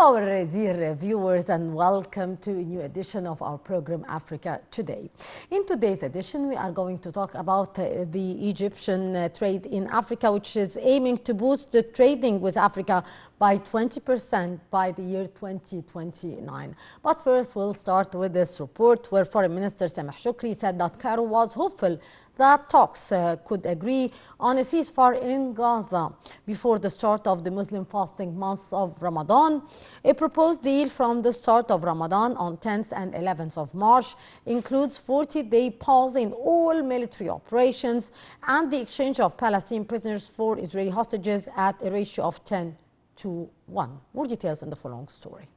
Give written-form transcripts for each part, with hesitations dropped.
our dear viewers, and welcome to a new edition of our program Africa Today. In today's edition, we are going to talk about the Egyptian trade in Africa, which is aiming to boost the trading with Africa by 20% by the year 2029. But first, we'll start with this report where Foreign Minister Sameh Shoukry said that Cairo was hopeful that talks could agree on a ceasefire in Gaza before the start of the Muslim fasting month of Ramadan. A proposed deal from the start of Ramadan on 10th and 11th of March includes 40-day pause in all military operations and the exchange of Palestinian prisoners for Israeli hostages at a ratio of 10-1. More details in the following story.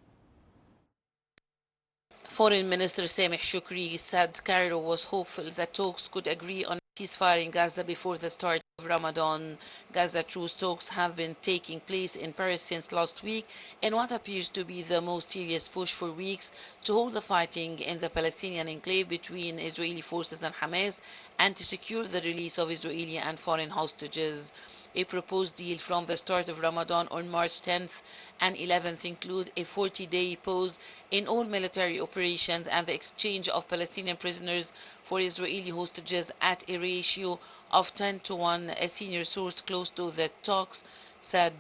Foreign Minister Sameh Shoukry said Cairo was hopeful that talks could agree on a ceasefire in Gaza before the start of Ramadan. Gaza truce talks have been taking place in Paris since last week in what appears to be the most serious push for weeks to hold the fighting in the Palestinian enclave between Israeli forces and Hamas and to secure the release of Israeli and foreign hostages. A proposed deal from the start of Ramadan on March 10th and 11th includes a 40-day pause in all military operations and the exchange of Palestinian prisoners for Israeli hostages at a ratio of 10-1, a senior source close to the talks said.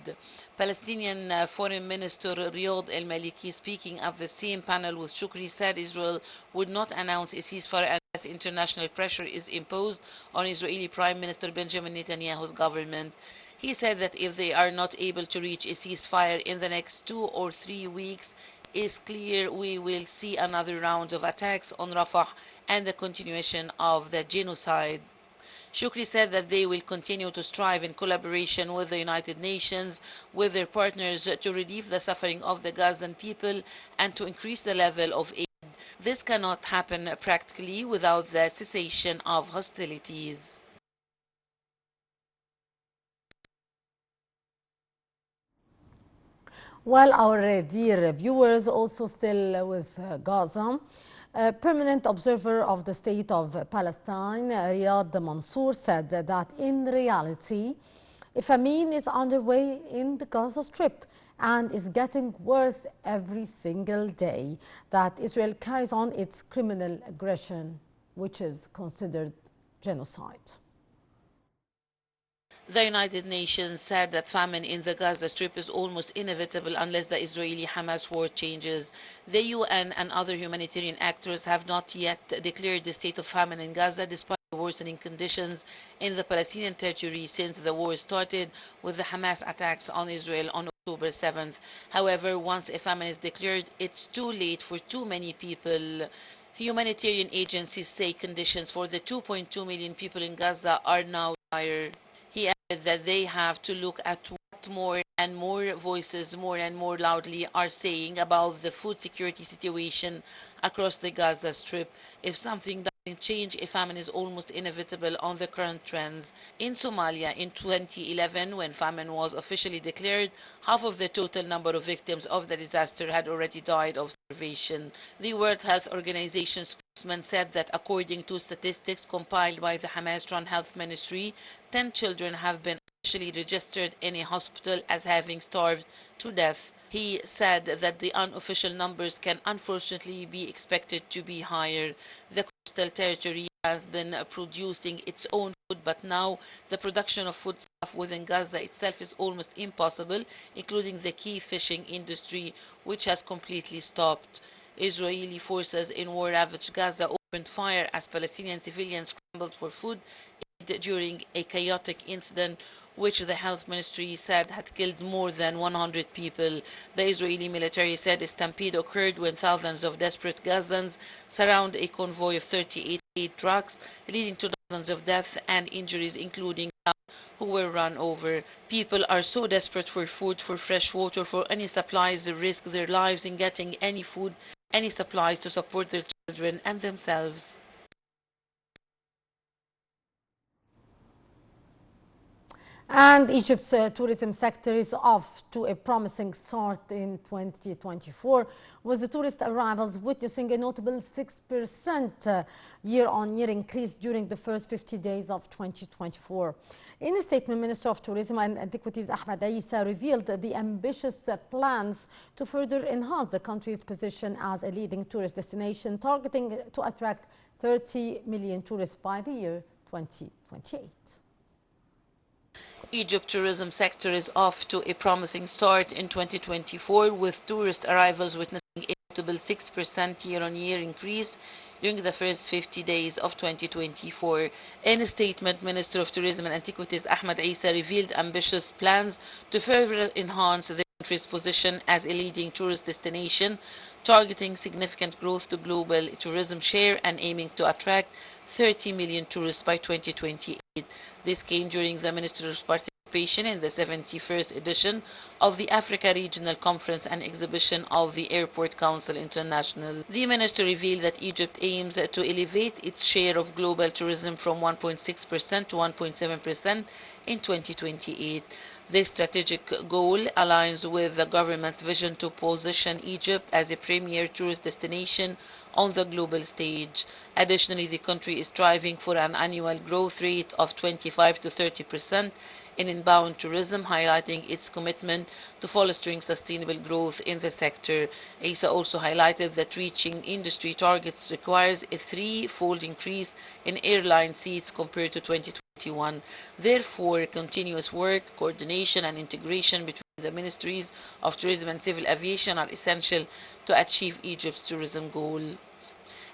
Palestinian Foreign Minister Riyad al-Maliki, speaking at the same panel with Shoukry, said Israel would not announce a ceasefire unless international pressure is imposed on Israeli Prime Minister Benjamin Netanyahu's government. He said that if they are not able to reach a ceasefire in the next 2 or 3 weeks, it's clear we will see another round of attacks on Rafah and the continuation of the genocide. Shoukry said that they will continue to strive in collaboration with the United Nations, with their partners, to relieve the suffering of the Gazan people and to increase the level of aid. This cannot happen practically without the cessation of hostilities. Well, our dear viewers, also still with Gaza, a permanent observer of the state of Palestine, Riyad Mansour, said that in reality, a famine is underway in the Gaza Strip and is getting worse every single day, that Israel carries on its criminal aggression, which is considered genocide. The United Nations said that famine in the Gaza Strip is almost inevitable unless the Israeli-Hamas war changes. The UN and other humanitarian actors have not yet declared the state of famine in Gaza, despite the worsening conditions in the Palestinian territory since the war started with the Hamas attacks on Israel on October 7th. However, once a famine is declared, it's too late for too many people. Humanitarian agencies say conditions for the 2.2 million people in Gaza are now dire. He added that they have to look at what more and more voices more and more loudly are saying about the food security situation across the Gaza Strip. If something doesn't change, a famine is almost inevitable on the current trends. In Somalia in 2011, when famine was officially declared, half of the total number of victims of the disaster had already died of starvation. The World Health Organization spokesman said that according to statistics compiled by the Hamas-run Health Ministry, 10 children have been officially registered in a hospital as having starved to death. He said that the unofficial numbers can unfortunately be expected to be higher. The coastal territory has been producing its own food, but now the production of foodstuff within Gaza itself is almost impossible, including the key fishing industry, which has completely stopped. Israeli forces in war-ravaged Gaza opened fire as Palestinian civilians scrambled for food during a chaotic incident which the health ministry said had killed more than 100 people. The Israeli military said a stampede occurred when thousands of desperate Gazans surround a convoy of 38 aid trucks, leading to dozens of deaths and injuries, including some who were run over. People are so desperate for food, for fresh water, for any supplies, they risk their lives in getting any food, any supplies to support their children and themselves. And Egypt's tourism sector is off to a promising start in 2024, with the tourist arrivals witnessing a notable 6% year-on-year increase during the first 50 days of 2024. In a statement, Minister of Tourism and Antiquities Ahmed Issa revealed the ambitious plans to further enhance the country's position as a leading tourist destination, targeting to attract 30 million tourists by the year 2028. Egypt tourism sector is off to a promising start in 2024, with tourist arrivals witnessing a notable 6% year-on-year increase during the first 50 days of 2024. In a statement, Minister of Tourism and Antiquities Ahmed Issa revealed ambitious plans to further enhance the country's position as a leading tourist destination, targeting significant growth to global tourism share and aiming to attract 30 million tourists by 2028. This came during the Minister's participation in the 71st edition of the Africa Regional Conference and Exhibition of the Airport Council International. The Minister revealed that Egypt aims to elevate its share of global tourism from 1.6% to 1.7% in 2028. This strategic goal aligns with the government's vision to position Egypt as a premier tourist destination on the global stage. Additionally, the country is striving for an annual growth rate of 25 to 30% in inbound tourism, highlighting its commitment to fostering sustainable growth in the sector. Issa also highlighted that reaching industry targets requires a threefold increase in airline seats compared to 2021. Therefore, continuous work, coordination, and integration between the ministries of tourism and civil aviation are essential to achieve Egypt's tourism goal.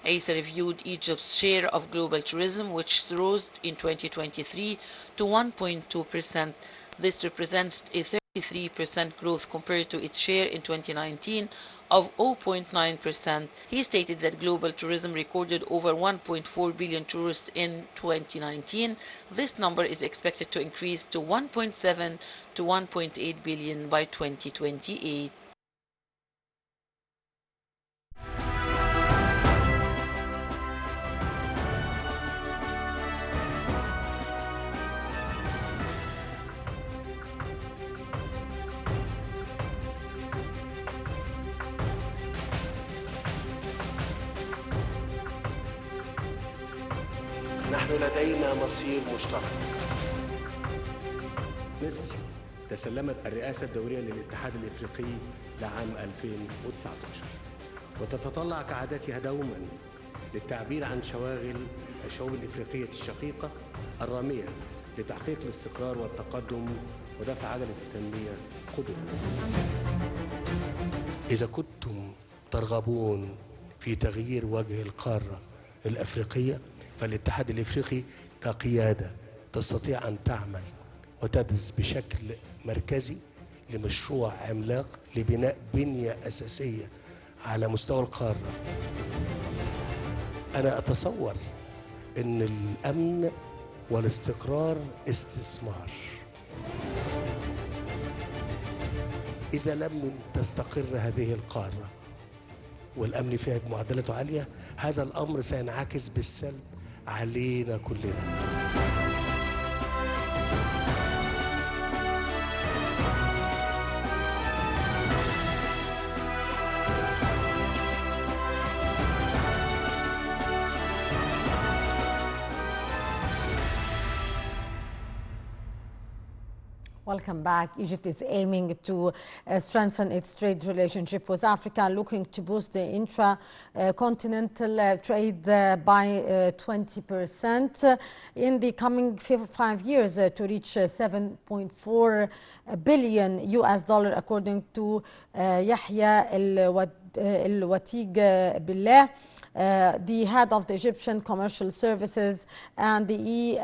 Issa reviewed Egypt's share of global tourism, which rose in 2023 to 1.2%. This represents a 33% growth compared to its share in 2019 of 0.9%. He stated that global tourism recorded over 1.4 billion tourists in 2019. This number is expected to increase to 1.7 to 1.8 billion by 2028. نحن لدينا مصير مشترك. مصر تسلمت الرئاسة الدورية للاتحاد الإفريقي لعام 2019 وتتطلع كعادتها دوما للتعبير عن شواغل الشعوب الإفريقية الشقيقة الرامية لتحقيق الاستقرار والتقدم ودفع عجلة التنمية قدما. إذا كنتم ترغبون في تغيير وجه القارة الأفريقية، فالاتحاد الإفريقي كقيادة تستطيع أن تعمل وتدرس بشكل مركزي لمشروع عملاق لبناء بنية أساسية على مستوى القارة. أنا أتصور أن الأمن والاستقرار استثمار. إذا لم تستقر هذه القارة والأمن فيها بمعدلاته عالية، هذا الأمر سينعكس بالسلب علينا كلنا. Welcome back. Egypt is aiming to strengthen its trade relationship with Africa, looking to boost the intra-continental trade by 20% in the coming 5 years to reach $7.4 billion according to Yahya El-Watig Billah, the head of the Egyptian Commercial Services, and the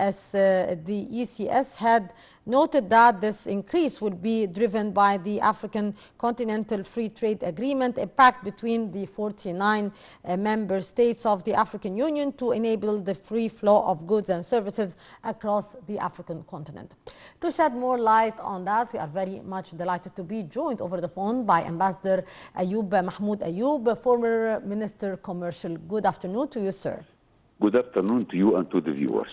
ECS head, noted that this increase will be driven by the African Continental Free Trade Agreement, a pact between the 49 member states of the African Union to enable the free flow of goods and services across the African continent. To shed more light on that, we are very much delighted to be joined over the phone by Ambassador Ayoub Mahmoud Ayoub, former Minister Commercial. Good afternoon to you, sir. Good afternoon to you and to the viewers.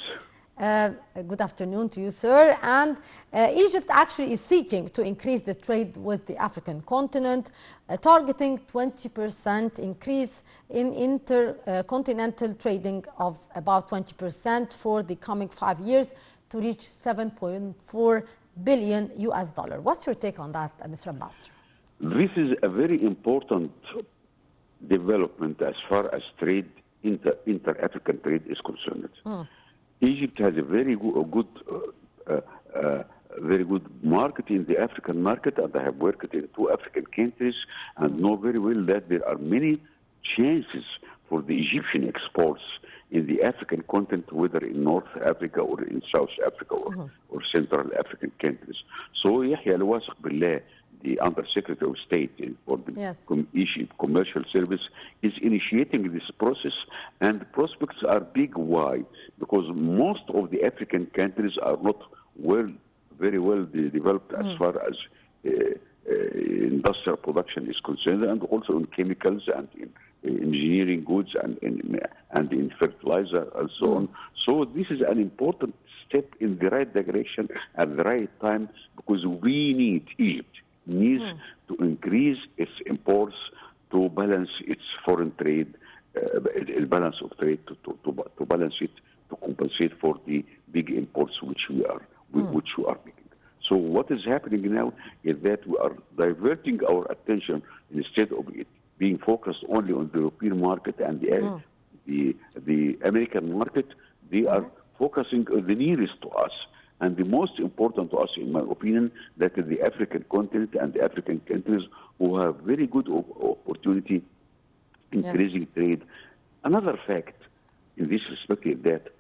Good afternoon to you, sir. And Egypt actually is seeking to increase the trade with the African continent, targeting 20% increase in intercontinental trading of about 20% for the coming 5 years to reach 7.4 billion US dollar. What's your take on that, Mr. Ambassador? This is a very important development as far as trade, inter-African trade is concerned. Egypt has a very good market in the African market, and I have worked in 2 African countries and know very well that there are many chances for the Egyptian exports in the African continent, whether in North Africa or in South Africa or Central African countries. So Yahya Al-Wasiq Billah, the Undersecretary of State for the Egypt Commercial Service, is initiating this process, and the prospects are big. Why? Because most of the African countries are not very well developed as far as industrial production is concerned, and also in chemicals and in engineering goods and in fertilizer and so on. So this is an important step in the right direction at the right time, because Egypt needs to increase its imports to balance its foreign trade, balance of trade, to balance it, to compensate for the big imports which we are making. So what is happening now is that we are diverting our attention, instead of it being focused only on the European market and the American market. They are focusing on the nearest to us. And the most important to us, in my opinion, that is the African continent and the African countries who have very good opportunity increasing trade. Another fact in this respect is that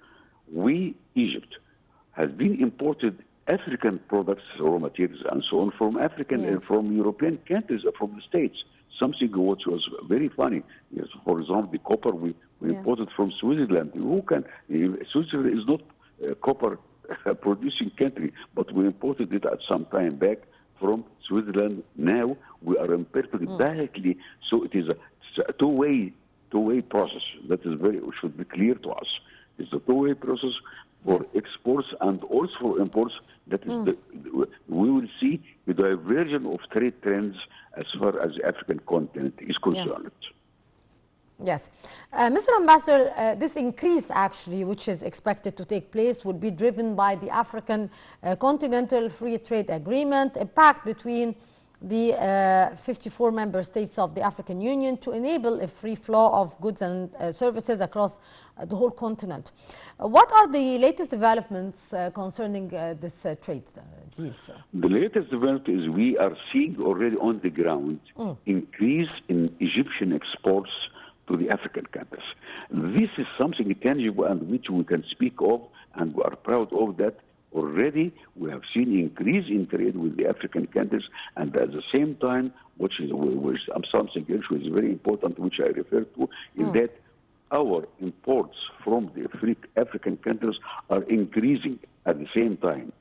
Egypt, has been imported African products, raw materials, and so on from African and from European countries, from the States. Something which was very funny. Yes, for example, the copper we imported from Switzerland. Switzerland is not a copper producing country, but we imported it at some time back from Switzerland. Now we are importing directly, so it is a two-way process. That is should be clear to us. It's a two-way process for exports and also for imports. That is we will see the diversion of trade trends as far as the African continent is concerned. Yes. Mr. Ambassador, this increase actually, which is expected to take place, would be driven by the African Continental Free Trade Agreement, a pact between the 54 member states of the African Union to enable a free flow of goods and services across the whole continent. What are the latest developments concerning this trade deal, sir? The latest development is we are seeing already on the ground increase in Egyptian exports to the African countries. This is something tangible and which we can speak of, and we are proud of that. Already we have seen increase in trade with the African countries, and at the same time, which is something else which is very important, which I refer to, is that our imports from the African countries are increasing at the same time.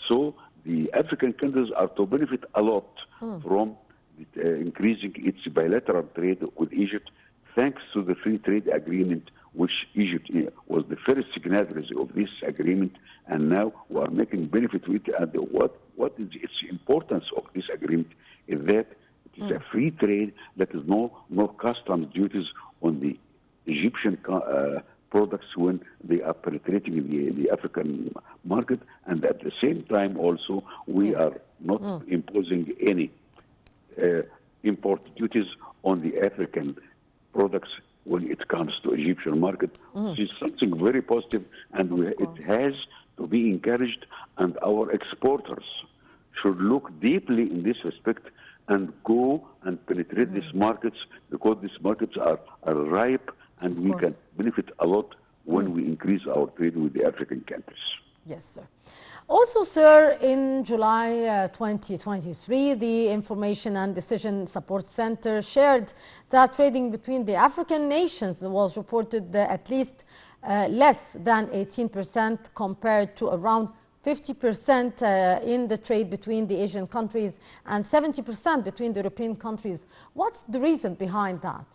So the African countries are to benefit a lot from increasing its bilateral trade with Egypt, thanks to the free trade agreement, which Egypt was the first signatory of this agreement, and now we are making benefit with it. And what is its importance of this agreement is that it is a free trade, that is no customs duties on the Egyptian products when they are penetrating the African market, and at the same time also we are not imposing any import duties on the African products when it comes to Egyptian market. This is something very positive, and it has to be encouraged, and our exporters should look deeply in this respect and go and penetrate these markets, because these markets are ripe, and we can benefit a lot when we increase our trade with the African countries. Yes, sir. Also, sir, in July 2023, the Information and Decision Support Center shared that trading between the African nations was reported at least less than 18% compared to around 50% in the trade between the Asian countries and 70% between the European countries. What's the reason behind that?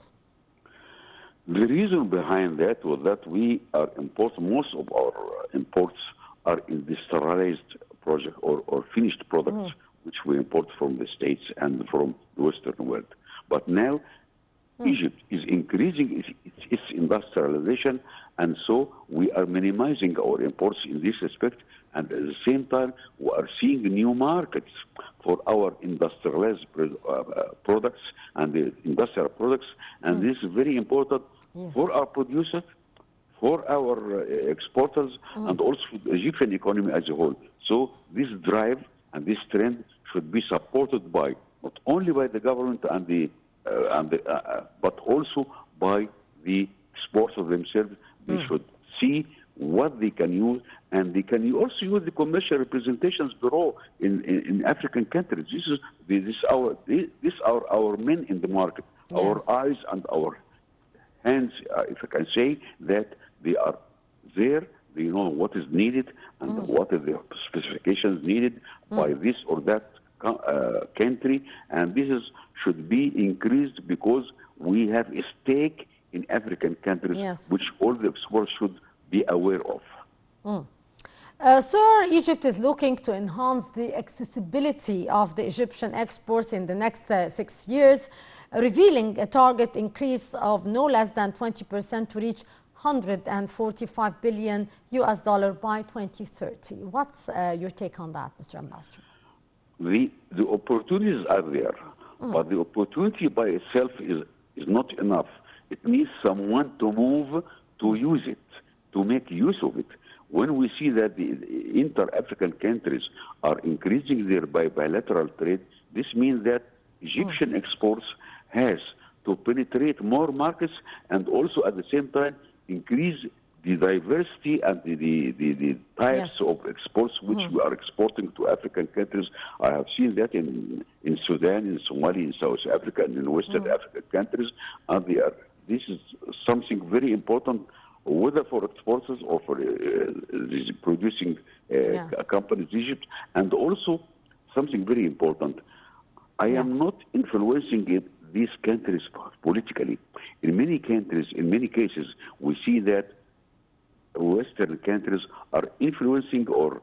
The reason behind that was that we are most of our imports are industrialized project or finished products, which we import from the States and from the Western world. But now Egypt is increasing its industrialization, and so we are minimizing our imports in this respect. And at the same time, we are seeing new markets for our industrialized products and the industrial products. And this is very important for our producers, for our exporters, and also for the Egyptian economy as a whole. So this drive and this trend should be supported by not only by the government but also by the exporters themselves. They should see what they can use, and they can also use the commercial representations bureau in African countries. This are our men in the market, our eyes and our hands, if I can say, that they are there. They know what is needed and what are the specifications needed by this or that country, and should be increased because we have a stake in African countries, which all the exporters should be aware of. Sir, Egypt is looking to enhance the accessibility of the Egyptian exports in the next 6 years, revealing a target increase of no less than 20% to reach $145 billion by 2030. What's your take on that, Mr. Ambassador? The opportunities are there, but the opportunity by itself is not enough. It needs someone to move to use it, to make use of it. When we see that the inter-African countries are increasing their bilateral trade, this means that Egyptian exports has to penetrate more markets and also at the same time increase the diversity and the types of exports which we are exporting to African countries. I have seen that in Sudan, in Somalia, in South Africa, and in Western African countries. And this is something very important, whether for exporters or for these producing companies, Egypt, and also something very important. I am not influencing these countries politically. In many countries, in many cases, we see that Western countries are influencing or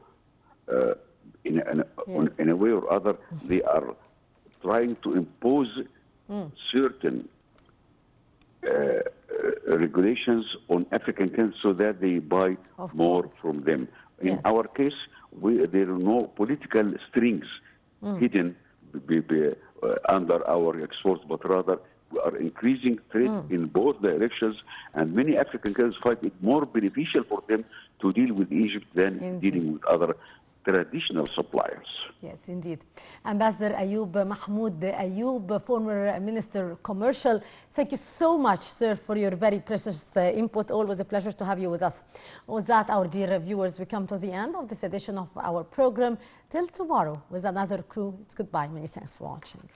in a way or other, they are trying to impose certain regulations on African countries so that they buy more from them. In our case, there are no political strings hidden under our exports, but rather we are increasing trade in both directions, and many African countries find it more beneficial for them to deal with Egypt than dealing with other traditional suppliers. Yes, indeed. Ambassador Ayoub Mahmoud Ayoub, former Minister Commercial, thank you so much, sir, for your very precious input. Always a pleasure to have you with us. With that, our dear viewers, we come to the end of this edition of our program. Till tomorrow with another crew, it's goodbye. Many thanks for watching.